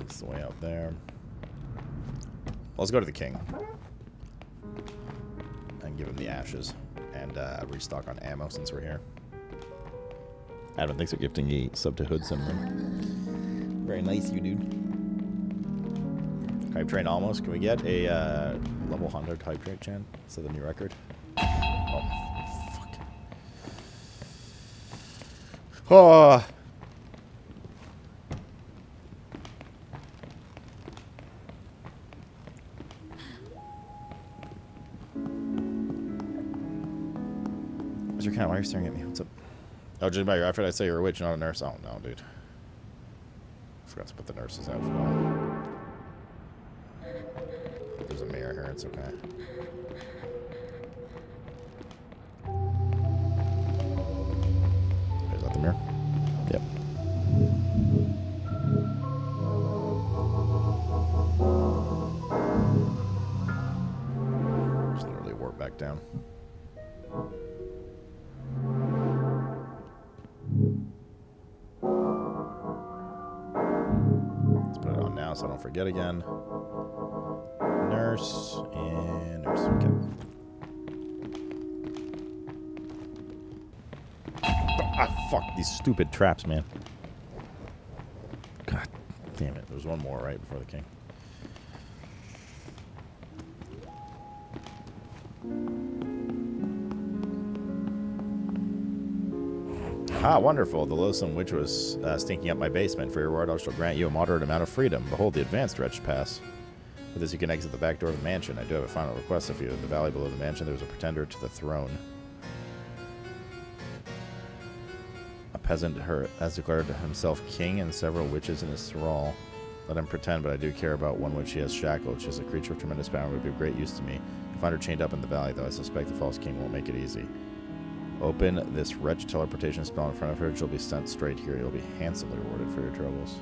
It's the way out there. Let's go to the king. And give him the ashes. And restock on ammo since we're here. Adam, thanks for gifting a sub to Hood Simran. Very nice, you dude. Hype train almost. Can we get a level 100 hype train, Chan? So the new record. Oh, fuck. Oh. What's your count? Why are you staring at me? What's up? Oh, just by your outfit, I'd say you're a witch, not a nurse. Oh, no, dude. Forgot to put the nurse's outfit on. There's a mirror here, it's okay. Is that the mirror? Yep. Just literally warp back down. Let's put it on now so I don't forget again. Nurse and nurse. Okay. Ah, fuck these stupid traps, man. God damn it. There was one more right before the king. Ah, wonderful. The loathsome witch was stinking up my basement. For your reward, I shall grant you a moderate amount of freedom. Behold the advanced wretched pass. With this, you can exit the back door of the mansion. I do have a final request of you. In the valley below the mansion, there is a pretender to the throne. A peasant has declared himself king and several witches in his thrall. Let him pretend, but I do care about one which he has shackled. She is a creature of tremendous power and would be of great use to me. You find her chained up in the valley, though I suspect the false king won't make it easy. Open this wretch teleportation spell in front of her. She'll be sent straight here. You'll be handsomely rewarded for your troubles.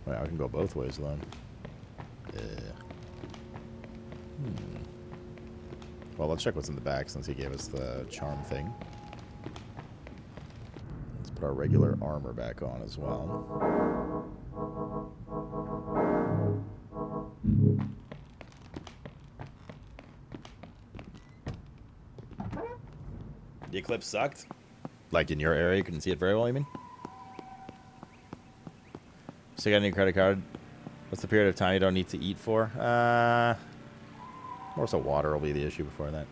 Well, I can go both ways then. Well, let's check what's in the back since he gave us the charm thing. Let's put our regular armor back on as well. The eclipse sucked? Like in your area, you couldn't see it very well, you mean? So you got a new credit card. What's the period of time you don't need to eat for? More so water will be the issue before that.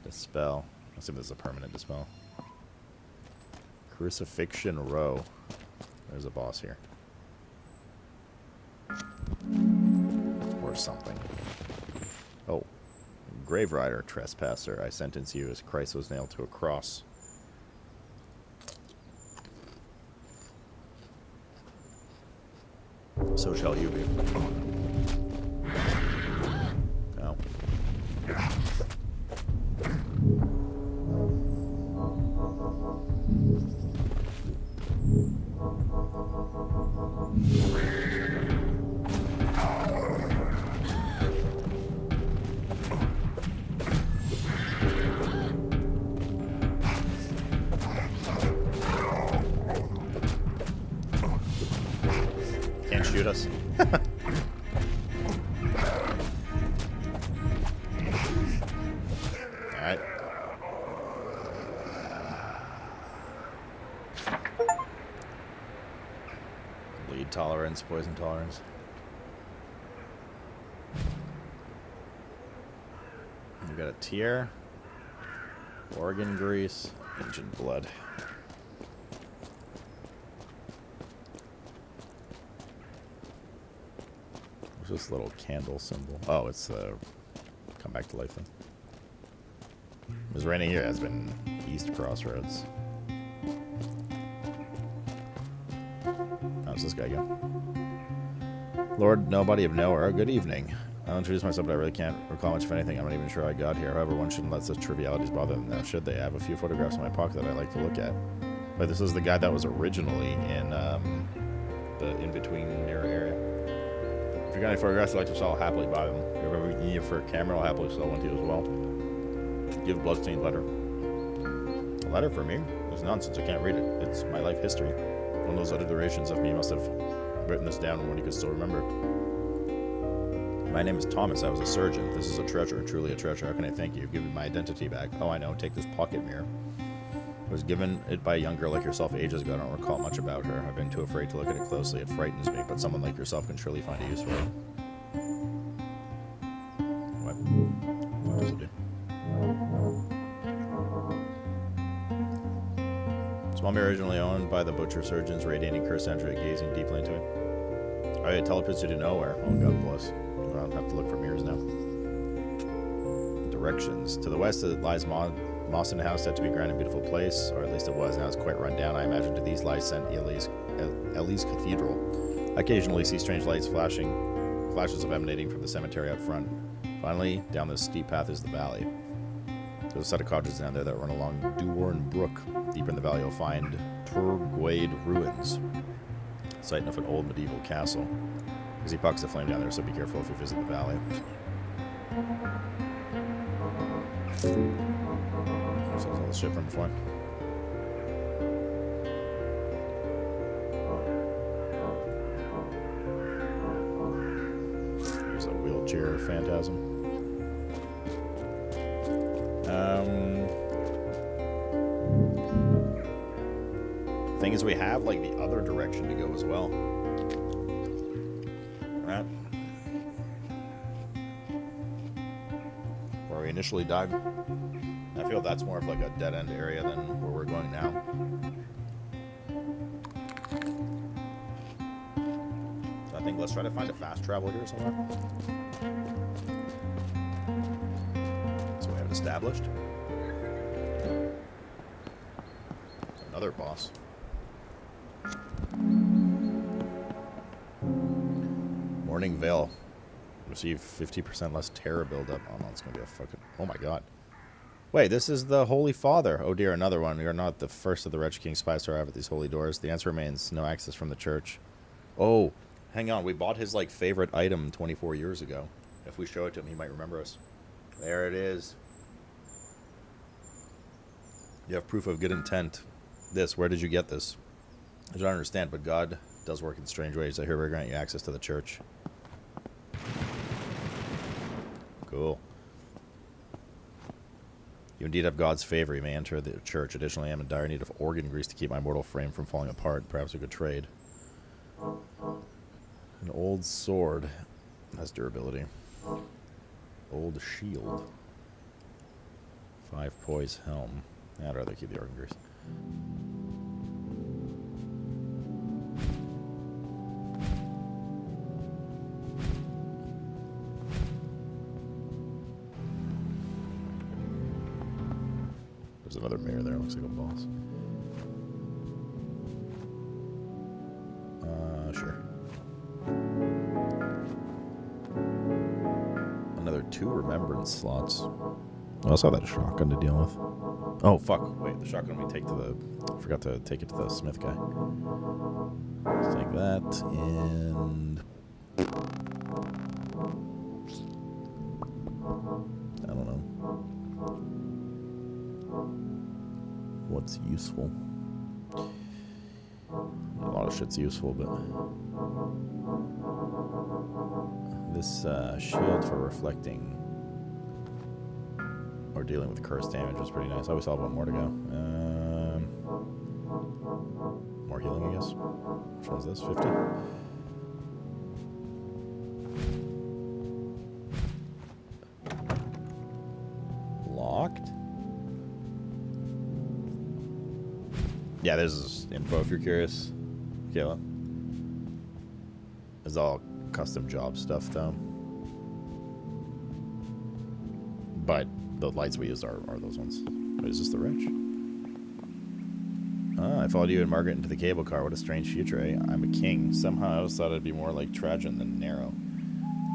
Dispel. I assume this is a permanent dispel. Crucifixion Row. There's a boss here. Or something. Oh. Grave Rider, Trespasser. I sentence you as Christ was nailed to a cross. So shall you be. Oh. Can't shoot us. Alright. Bleed tolerance, poison tolerance. We got a tear, organ grease, ancient blood. What's this little candle symbol? Oh, it's come back to life then. It was raining here. It has been East Crossroads. How's this guy go? Lord, nobody of nowhere. Good evening. I'll introduce myself, but I really can't recall much of anything. I'm not even sure I got here. However, one shouldn't let such trivialities bother them now, should they? I have a few photographs in my pocket that I like to look at. But this is the guy that was originally in the in-between mirror area. If you got any photographs I'd like to sell, I'll happily buy them. If you ever need it for a camera, I'll happily sell one to you as well. You have a bloodstained letter. A letter for me? It's nonsense. I can't read it. It's my life history. One of those other iterations of me must have written this down when you could still remember. My name is Thomas. I was a surgeon. This is a treasure, truly a treasure. How can I thank you? You've given me my identity back. Oh, I know. Take this pocket mirror. I was given it by a young girl like yourself ages ago. I don't recall much about her. I've been too afraid to look at it closely. It frightens me, but someone like yourself can surely find a use for it. What does it do? Small mirror originally owned by the butcher surgeons, radiating cursed energy, gazing deeply into it. Oh, it teleports you to nowhere. Oh, God bless. I don't have to look for mirrors now. Directions. To the west lies Mawson House, said to be a grand and beautiful place, or at least it was. Now it's quite run down. I imagine to these lies St. Ely's Cathedral. I occasionally see strange lights flashes of emanating from the cemetery out front. Finally, down this steep path is the valley. There's a set of cottages down there that run along Duwarn Brook. Deeper in the valley, you'll find Turguade Ruins, site of an old medieval castle. Because he pockets a flame down there, so be careful if you visit the valley. So all the shit from before. There's a wheelchair phantasm. Thing is, we have like the other direction to go as well. Right? Where we initially died. I feel that's more of like a dead end area than where we're going now. So I think let's try to find a fast travel here somewhere. So we have it established. Another boss. Morning Veil. Receive 50% less terror buildup. Oh no, it's gonna be a fucking... Oh my god. Wait, this is the Holy Father. Oh dear, another one. We are not the first of the Wretched King's spies to arrive at these holy doors. The answer remains no access from the church. Oh, hang on. We bought his like favorite item 24 years ago. If we show it to him, he might remember us. There it is. You have proof of good intent. This, where did you get this? I don't understand, but God does work in strange ways. I hear we're granting you access to the church. Cool. You indeed have God's favor. You may enter the church. Additionally, I am in dire need of organ grease to keep my mortal frame from falling apart. Perhaps we could trade. An old sword has durability. Old shield. 5 poise helm. I'd rather keep the organ grease. There's another mirror there. Looks like a boss. Sure. Another 2 remembrance slots. I also have that shotgun to deal with. Oh, fuck. Wait, the shotgun we take to the... I forgot to take it to the smith guy. Let's take that, and... I don't know. What's useful? A lot of shit's useful, but... This shield for reflecting... or dealing with curse damage was pretty nice. I always have one more to go. More healing, I guess. Which one's this? 50? Locked? Yeah, there's info if you're curious. Kayla. It's all custom job stuff, though. But the lights we used are those ones. Wait, is this the wretch? Ah, I followed you and Margaret into the cable car. What a strange future, eh? I'm a king. Somehow I always thought it'd be more like Trajan than narrow.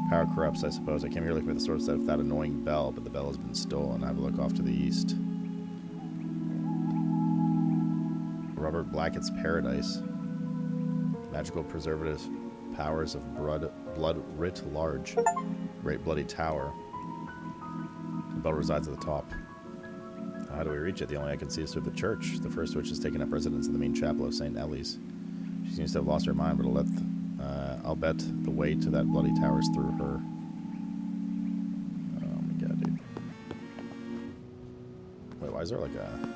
Power corrupts, I suppose. I came here looking for the source of that annoying bell, but the bell has been stolen. I have a look off to the east. Robert Blackett's Paradise. Magical preservative powers of blood writ large. Great bloody tower. The bell resides at the top. How do we reach it? The only way I can see is through the church. The first witch has taken up residence in the main chapel of St. Ellie's. She seems to have lost her mind, but I'll bet the way to that bloody tower is through her. Oh my god, dude. Wait, why is there like a...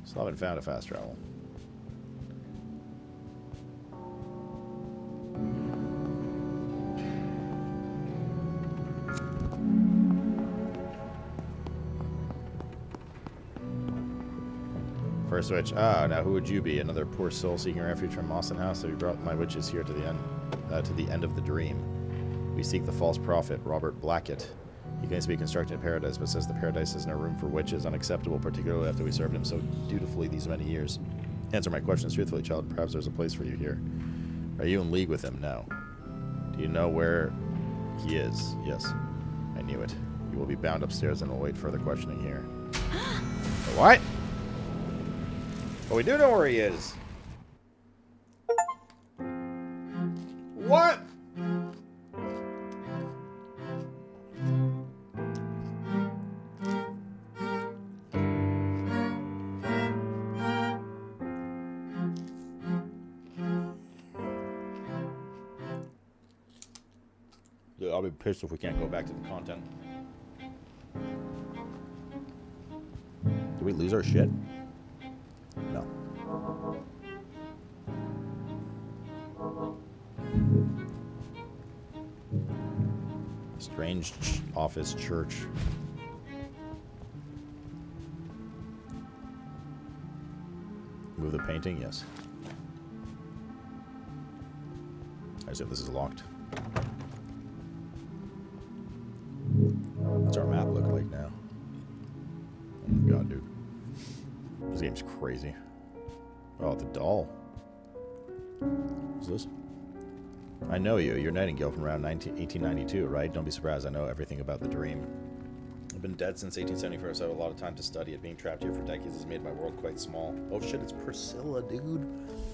Still haven't found a fast travel. First witch. Ah, now who would you be? Another poor soul seeking refuge from Mawson House? So we brought my witches here to the end of the dream. We seek the false prophet, Robert Blackett. He claims to be constructing a paradise, but says the paradise has no room for witches. Unacceptable, particularly after we served him so dutifully these many years. Answer my questions truthfully, child. Perhaps there's a place for you here. Are you in league with him? No. Do you know where he is? Yes. I knew it. You will be bound upstairs and will wait further questioning here. What? Well, we do know where he is. What? Dude, I'll be pissed if we can't go back to the content. Did we lose our shit? No. Strange office church. Move the painting? Yes. I assume this is locked. What's our map look like now? Oh my god, dude. This game's crazy. Oh, the doll. What's this? I know you. You're Nightingale from around 1892, right? Don't be surprised. I know everything about the dream. I've been dead since 1874, so I have a lot of time to study it. Being trapped here for decades has made my world quite small. Oh shit, it's Priscilla, dude.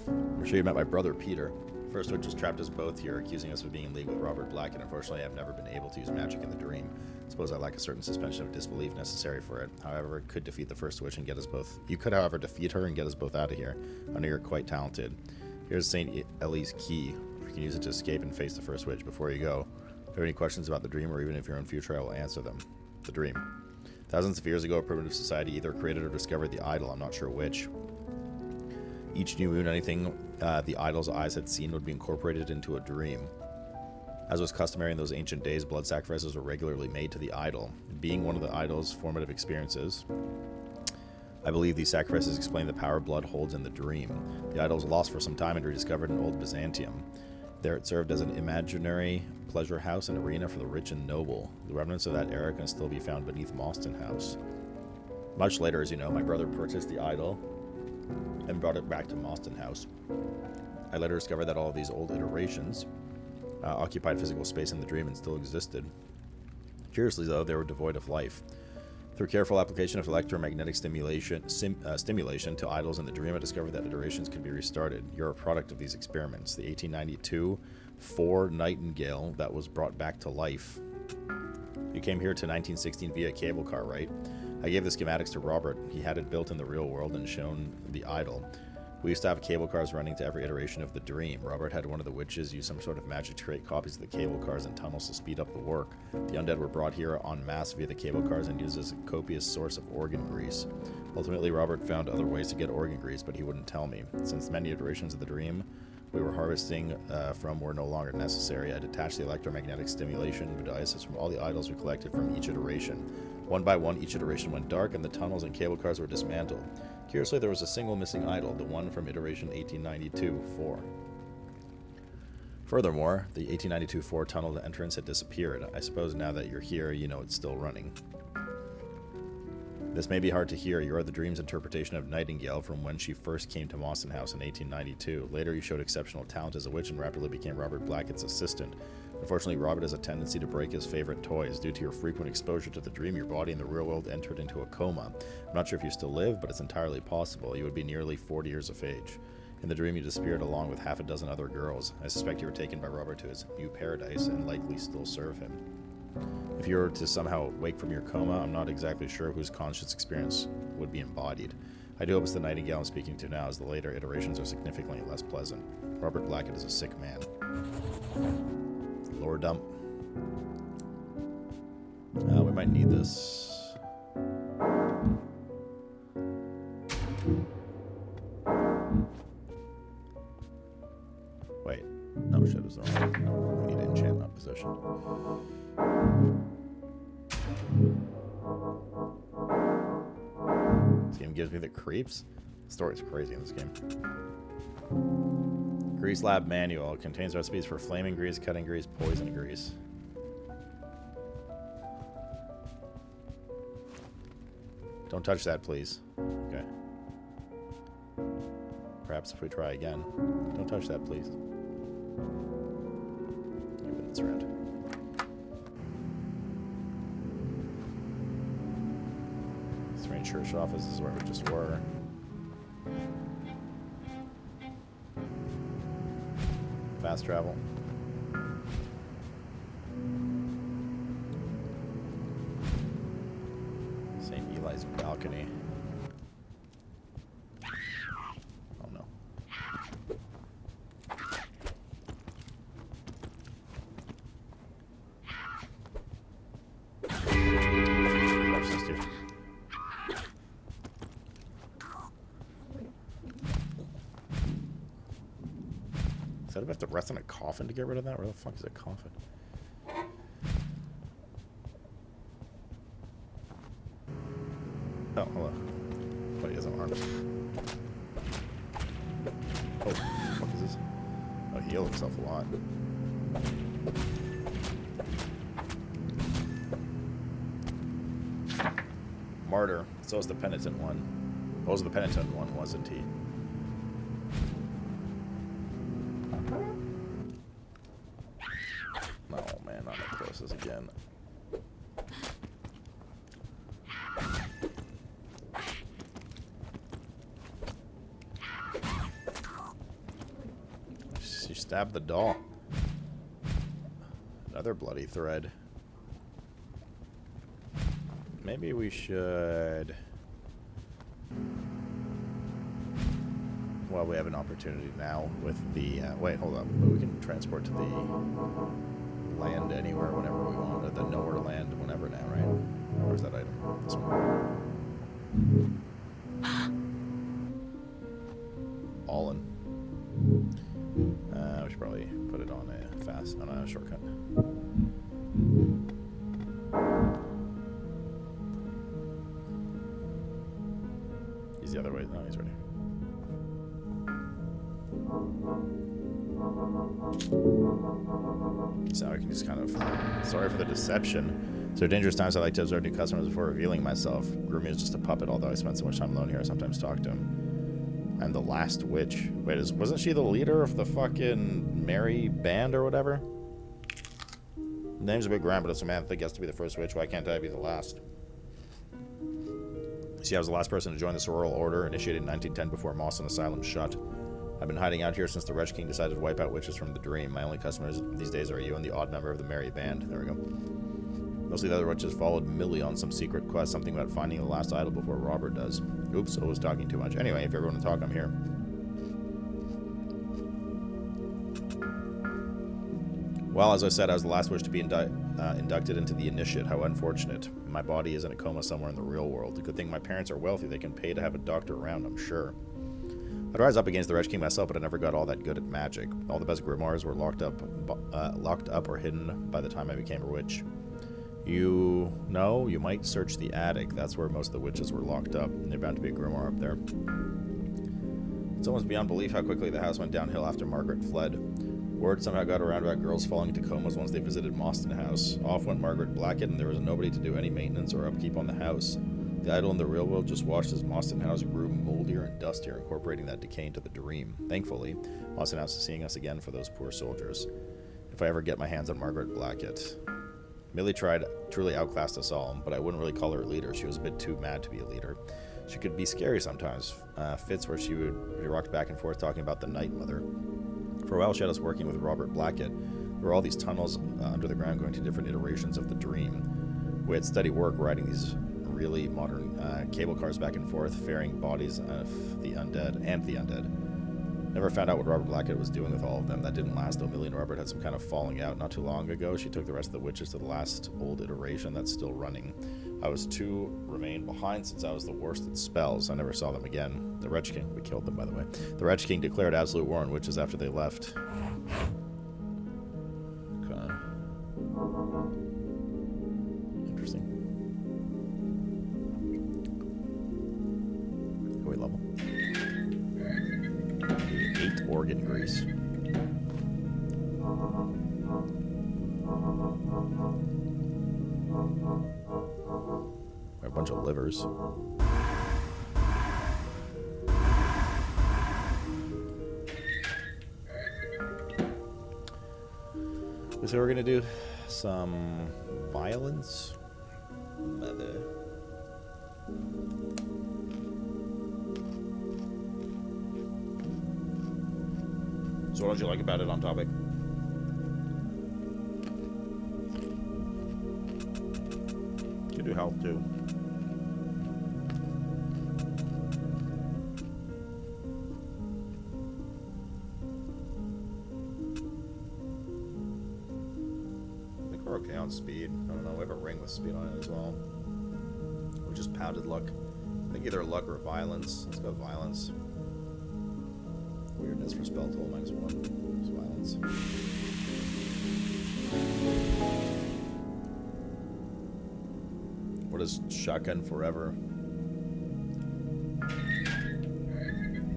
I'm sure you met my brother, Peter. First witch just trapped us both here, accusing us of being in league with Robert Blackett. Unfortunately, I've never been able to use magic in the dream. I suppose I lack a certain suspension of disbelief necessary for it. However, it could defeat the first witch and get us both... You could, however, defeat her and get us both out of here. I know you're quite talented. Here's St. Ellie's key. You can use it to escape and face the first witch. Before you go, if you have any questions about the dream, or even if your own future, I will answer them. The dream. Thousands of years ago, a primitive society either created or discovered the idol. I'm not sure which. Each new moon, anything the idol's eyes had seen would be incorporated into a dream. As was customary in those ancient days, blood sacrifices were regularly made to the idol. Being one of the idol's formative experiences, I believe these sacrifices explain the power blood holds in the dream. The idol was lost for some time and rediscovered in old Byzantium. There it served as an imaginary pleasure house and arena for the rich and noble. The remnants of that era can still be found beneath Mawson House. Much later, as you know, my brother purchased the idol and brought it back to Mawson House. I later discovered that all of these old iterations occupied physical space in the dream and still existed. Curiously, though, they were devoid of life. Through careful application of electromagnetic stimulation to idols in the dream, I discovered that iterations could be restarted. You're a product of these experiments. The 1892 Ford Nightingale that was brought back to life. You came here to 1916 via cable car, right? I gave the schematics to Robert. He had it built in the real world and shown the idol. We used to have cable cars running to every iteration of the dream. Robert had one of the witches use some sort of magic to create copies of the cable cars and tunnels to speed up the work. The undead were brought here en masse via the cable cars and used as a copious source of organ grease. Ultimately, Robert found other ways to get organ grease, but he wouldn't tell me. Since many iterations of the dream we were harvesting from were no longer necessary, I detached the electromagnetic stimulation devices from all the idols we collected from each iteration. One by one, each iteration went dark, and the tunnels and cable cars were dismantled. Curiously, there was a single missing idol, the one from iteration 1892-4. Furthermore, the 1892-4 tunnel entrance had disappeared. I suppose now that you're here, you know it's still running. This may be hard to hear. You are the dream's interpretation of Nightingale from when she first came to Mawson House in 1892. Later, you showed exceptional talent as a witch and rapidly became Robert Blackett's assistant. Unfortunately, Robert has a tendency to break his favorite toys. Due to your frequent exposure to the dream, your body in the real world entered into a coma. I'm not sure if you still live, but it's entirely possible. You would be nearly 40 years of age. In the dream, you disappeared along with half a dozen other girls. I suspect you were taken by Robert to his new paradise and likely still serve him. If you were to somehow wake from your coma, I'm not exactly sure whose conscious experience would be embodied. I do hope it's the Nightingale I'm speaking to now, as the later iterations are significantly less pleasant. Robert Blackett is a sick man. Lore dump. We might need this. Wait. No, shit, it was the wrong one. No, we need to enchant that position. This game gives me the creeps. The story's crazy in this game. Grease Lab Manual. It contains recipes for flaming grease, cutting grease, poison grease. Don't touch that, please. Okay. Perhaps if we try again. Don't touch that, please. Even it's red. Strange church office is where we just were. Fast travel. St. Eli's balcony. Oh no. Said we have to rest on a coffin to get rid of that? Where the fuck is a coffin? Oh, hello. Wait, he has arms. Oh, what the fuck is this? Oh, he healed himself a lot. Martyr. So is the penitent one. Oh, was the penitent one, wasn't he? Oh man, not necrosis again. She stabbed the doll. Another bloody thread. Maybe we should... Well, we have an opportunity now with the... wait, hold up. But we can transport to the land anywhere whenever we want. Or the nowhere land whenever now, right? Where's that item? This one. All in. We should probably put it on a shortcut. He's the other way. No, he's ready. So I can just kind of... Sorry for the deception. So dangerous times I like to observe new customers before revealing myself. Groomy is just a puppet, although I spend so much time alone here I sometimes talk to him. I'm the last witch. Wait, wasn't she the leader of the fucking Merry Band or whatever? The name's a bit grand, but if Samantha gets to be the first witch, why can't I be the last? See, I was the last person to join the sororal order, initiated in 1910 before Mawson Asylum shut. I've been hiding out here since the Wretch King decided to wipe out witches from the dream. My only customers these days are you and the odd member of the Merry Band. There we go. Mostly the other witches followed Millie on some secret quest, something about finding the last idol before Robert does. Oops, I was talking too much. Anyway, if you ever want to talk, I'm here. Well, as I said, I was the last witch to be inducted into the initiate. How unfortunate. My body is in a coma somewhere in the real world. Good thing my parents are wealthy. They can pay to have a doctor around, I'm sure. I'd rise up against the Wretch King myself, but I never got all that good at magic. All the best grimoires were locked up or hidden by the time I became a witch. You know, you might search the attic. That's where most of the witches were locked up, and there's bound to be a grimoire up there. It's almost beyond belief how quickly the house went downhill after Margaret fled. Word somehow got around about girls falling into comas once they visited Mawston House. Off went Margaret Blackett, and there was nobody to do any maintenance or upkeep on the house. The idol in the real world just watched as Mawston House grew moldier and dustier, incorporating that decay into the dream. Thankfully, Mawston House is seeing us again for those poor soldiers. If I ever get my hands on Margaret Blackett. Millie truly outclassed us all, but I wouldn't really call her a leader. She was a bit too mad to be a leader. She could be scary sometimes. Fits where she rocked back and forth talking about the Night Mother. For a while, she had us working with Robert Blackett. There were all these tunnels under the ground going to different iterations of the dream. We had steady work riding these really modern cable cars back and forth, ferrying bodies of the undead and the undead. Never found out what Robert Blackett was doing with all of them. That didn't last, though. Millie and Robert had some kind of falling out not too long ago. She took the rest of the witches to the last old iteration that's still running. I was to remain behind since I was the worst at spells. I never saw them again. The Wretch King, we killed them, by the way. The Wretch King declared absolute war on witches after they left. Okay. Interesting. Go level. 8 organ grease. A bunch of livers. So we're gonna do some violence. So what did you like about it on topic? Can do health too. I think we're okay on speed. I don't know, we have a ring with speed on it as well. Or just pounded luck. I think either luck or violence. Let's go violence. Weirdness for spell total -1. It's violence. What is shotgun forever?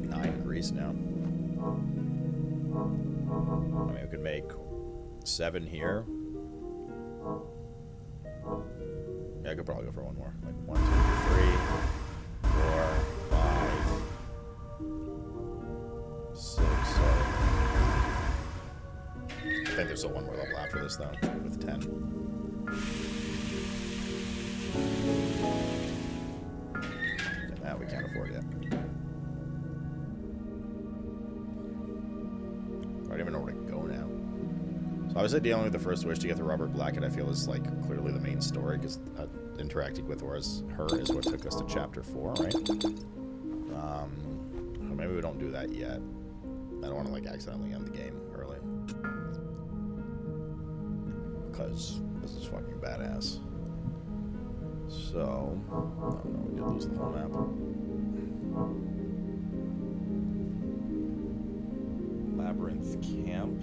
9 grease now. I mean, we could make 7 here. Yeah, I could probably go for one more. Like 1, 2, 3, 4, 5, 6, 7. I think there's still one more level after this, though, with 10. And that we can't afford yet. I don't even know where to go now. So obviously dealing with the first wish to get to Robert Blackett, I feel, is like clearly the main story, because interacting with her is what took us to chapter 4, right? Maybe we don't do that yet. I don't want to like accidentally end the game early, because this is fucking badass. So, oh no, we did lose the whole map. Labyrinth Camp.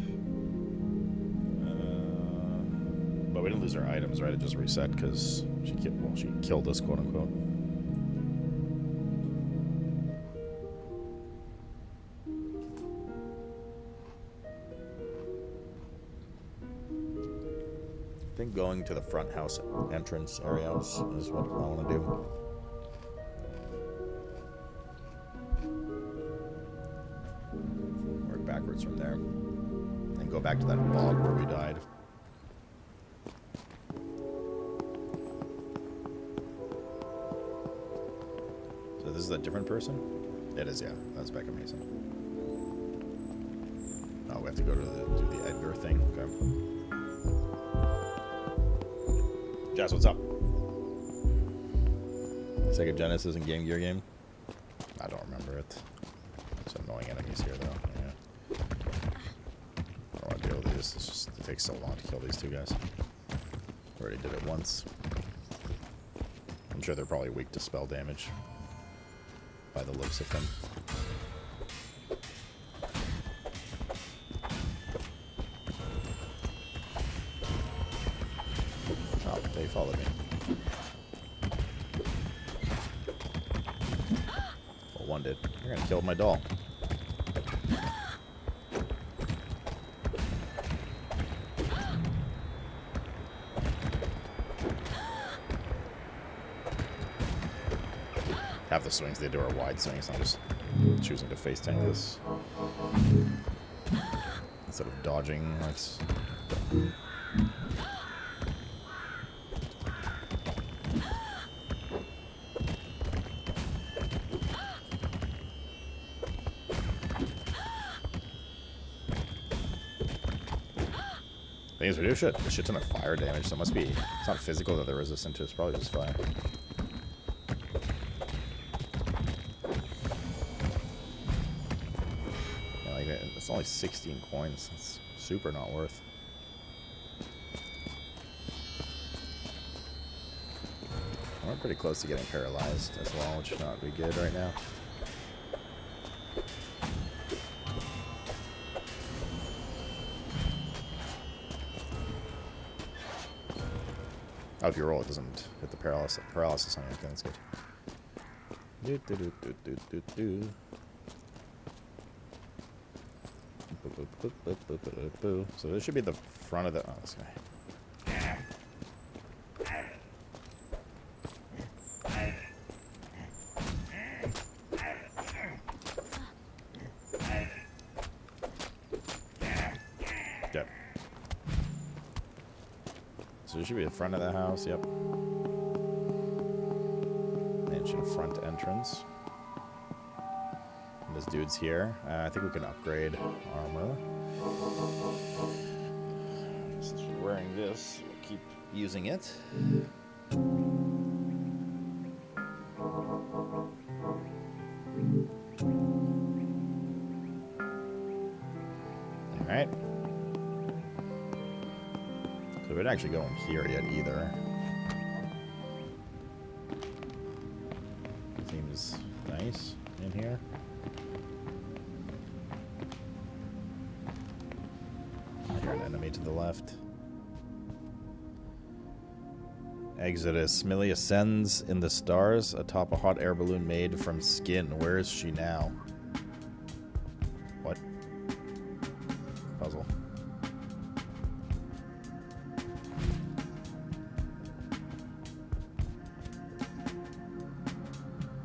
But we didn't lose our items, right? It just reset because she killed us, quote unquote. I think going to the front house entrance areas is what I want to do. Work backwards from there. And go back to that bog where we died. So this is a different person? It is, yeah. That's Becca Mason. Oh, we have to go to do the Edgar thing? Okay. Jess, what's up? Sega Genesis and Game Gear game? I don't remember it. Some annoying enemies here, though. Yeah. I don't want to deal with these. It takes so long to kill these two guys. Already did it once. I'm sure they're probably weak to spell damage by the looks of them. Oh, they followed me. Well, one did. You're gonna kill my doll. Half the swings they do are wide swings. I'm just choosing to face tank this instead of dodging. That's Thing is, we do a shit ton of fire damage, so it must be... It's not physical that they're resistant to, it's probably just fire. Yeah, like, it's only 16 coins. It's super not worth. We're pretty close to getting paralyzed as well, which should not be good right now. Oh, if you roll, it doesn't hit the paralysis on you. Okay, that's good. So this should be the front of the... Oh, this guy. Yep. So it should be the front of the house, yep. Mansion front entrance. And this dude's here. I think we can upgrade armor. Since we're wearing this, we'll keep using it. Alright. So we didn't actually go in here yet either. Seems nice in here. I hear an enemy to the left. Exodus. Millie ascends in the stars atop a hot air balloon made from skin. Where is she now? What? Puzzle.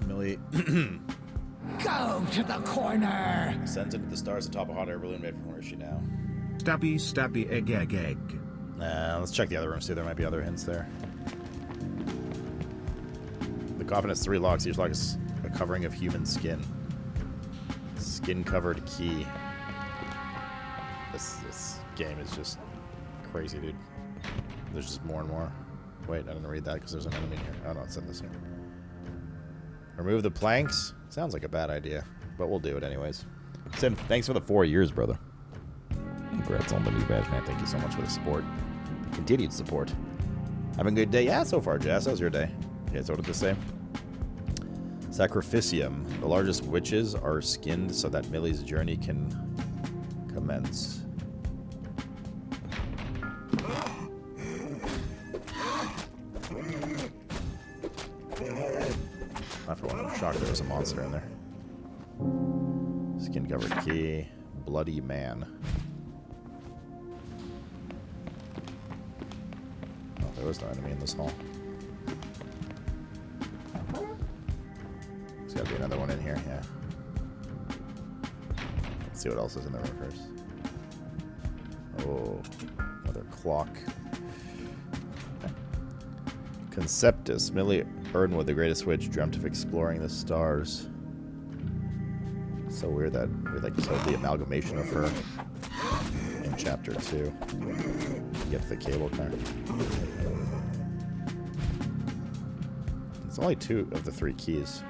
Millie Go to the corner! ascends into the stars atop a hot air balloon made from where is she now? Stabby, stabby, egg, egg, egg. Let's check the other room, see if there might be other hints there. The coffin has 3 locks. Each lock is a covering of human skin. Skin-covered key. This game is just crazy, dude. There's just more and more. Wait, I didn't read that because there's an enemy here. Oh, no, it said this here. Remove the planks? Sounds like a bad idea, but we'll do it anyways. Sim, thanks for the 4 years, brother. Congrats on the new badge, man. Thank you so much for the support. Continued support. Having a good day? Yeah, so far, Jazz. How's your day? You guys ordered the same? Sacrificium. The largest witches are skinned so that Millie's journey can commence. Not for one. I'm shocked there was a monster in there. Skin covered key. Bloody man. Oh, there was no enemy in this hall. There's gotta be another one in here, yeah. Let's see what else is in the room first. Oh, another clock. Okay. Conceptus. Millie Ernwood, the greatest witch, dreamt of exploring the stars. So weird that we like killed the amalgamation of her in chapter 2. Get the cable car. It's only 2 of the 3 keys.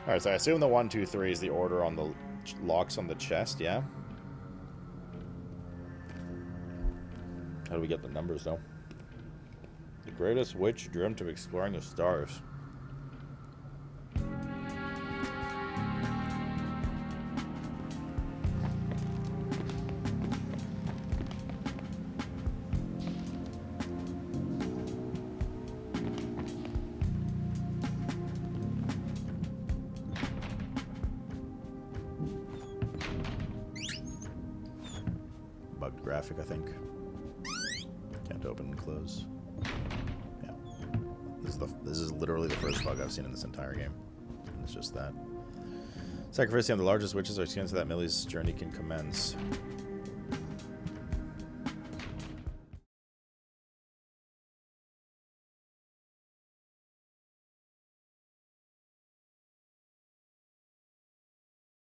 Alright, so I assume the 1, 2, 3 is the order on the locks on the chest, yeah? How do we get the numbers, though? The greatest witch dreamt of exploring the stars. Bugged graphic, I think. Can't open and close. Yeah. This is literally the first bug I've seen in this entire game. And it's just that. Sacrificium, the largest witches are skinned so that Millie's journey can commence.